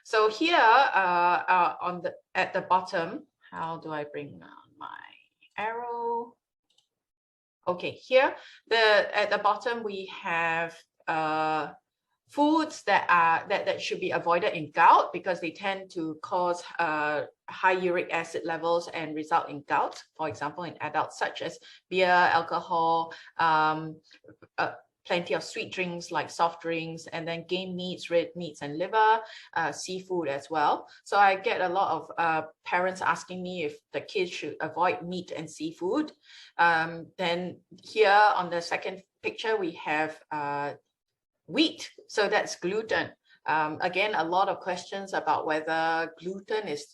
So here at the bottom, how do I bring down my arrow? Okay, here at the bottom we have foods that should be avoided in gout because they tend to cause high uric acid levels and result in gout, for example, in adults, such as beer, alcohol, plenty of sweet drinks like soft drinks, and then game meats, red meats and liver, seafood as well. So I get a lot of parents asking me if the kids should avoid meat and seafood. Then here on the second picture, we have wheat, so that's gluten. Again, a lot of questions about whether gluten is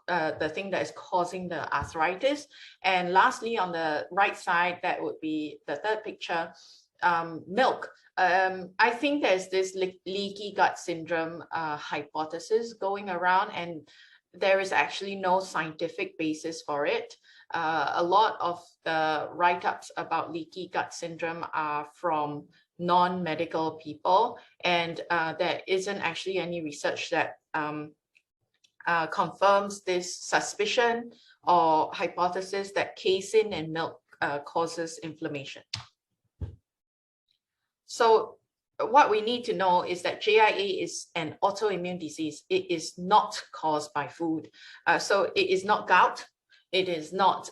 the thing that is causing the arthritis. And lastly, on the right side, that would be the third picture, milk. I think there's this leaky gut syndrome hypothesis going around, and there is actually no scientific basis for it. A lot of the write-ups about leaky gut syndrome are from non-medical people, and there isn't actually any research that confirms this suspicion or hypothesis that casein in milk causes inflammation. So what we need to know is that JIA is an autoimmune disease. It is not caused by food. So it is not gout. It is not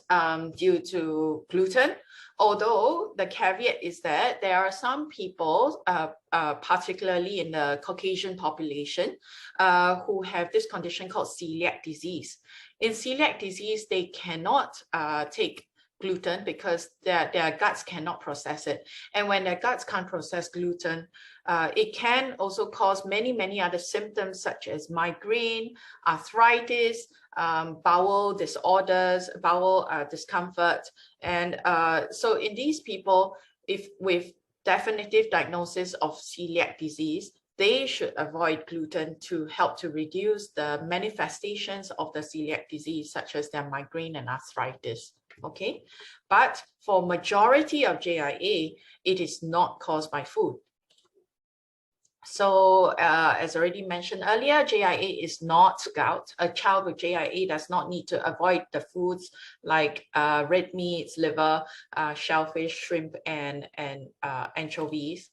due to gluten, although the caveat is that there are some people, particularly in the Caucasian population, who have this condition called celiac disease. In celiac disease, they cannot take gluten because their guts cannot process it. And when their guts can't process gluten, it can also cause many other symptoms such as migraine, arthritis, bowel disorders, bowel discomfort. And so in these people, if with definitive diagnosis of celiac disease, they should avoid gluten to help to reduce the manifestations of the celiac disease, such as their migraine and arthritis. Okay, but for majority of JIA, it is not caused by food. So as already mentioned earlier, JIA is not gout. A child with JIA does not need to avoid the foods like red meats, liver, shellfish, shrimp, and anchovies.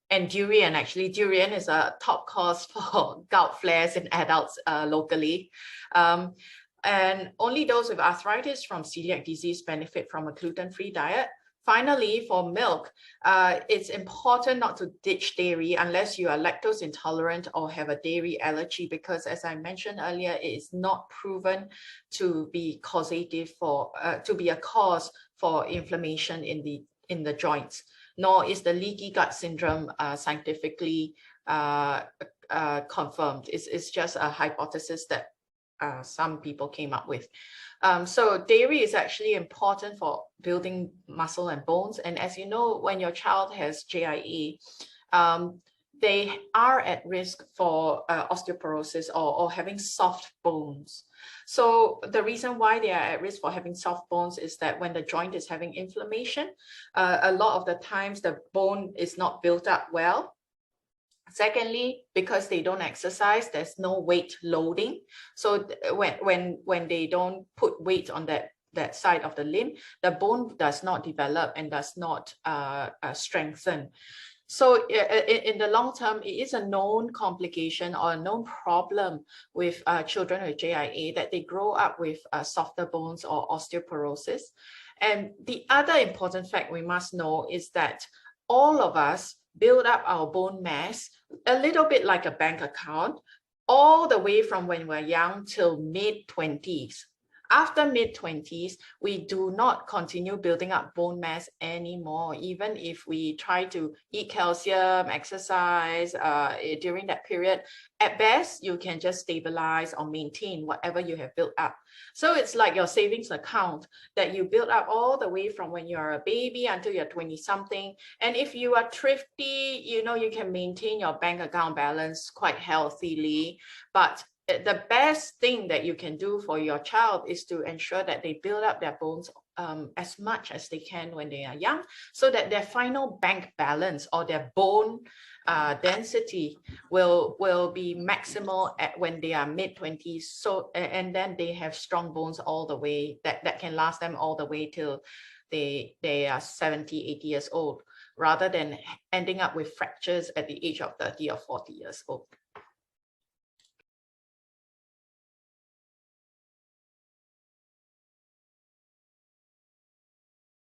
And durian, actually, durian is a top cause for gout flares in adults locally. And only those with arthritis from celiac disease benefit from a gluten-free diet. Finally, for milk, it's important not to ditch dairy unless you are lactose intolerant or have a dairy allergy, because as I mentioned earlier, it is not proven to be causative for, to be a cause for inflammation in the joints, nor is the leaky gut syndrome scientifically confirmed. It's just a hypothesis that some people came up with. So dairy is actually important for building muscle and bones. And as you know, when your child has JIA, they are at risk for osteoporosis or having soft bones. So the reason why they are at risk for having soft bones is that when the joint is having inflammation, a lot of the times the bone is not built up well. Secondly, because they don't exercise, there's no weight loading. So when they don't put weight on that side of the limb, the bone does not develop and does not strengthen. So in the long term, it is a known complication or a known problem with children with JIA that they grow up with softer bones or osteoporosis. And the other important fact we must know is that all of us build up our bone mass a little bit like a bank account, all the way from when we're young till mid-20s. After mid-20s, we do not continue building up bone mass anymore, even if we try to eat calcium, exercise during that period. At best, you can just stabilize or maintain whatever you have built up. So it's like your savings account that you build up all the way from when you're a baby until you're 20-something. And if you are thrifty, you know, you can maintain your bank account balance quite healthily. But the best thing that you can do for your child is to ensure that they build up their bones as much as they can when they are young, so that their final bank balance or their bone density will be maximal at when they are mid-20s. So and then they have strong bones all the way that can last them all the way till they are 70, 80 years old, rather than ending up with fractures at the age of 30 or 40 years old.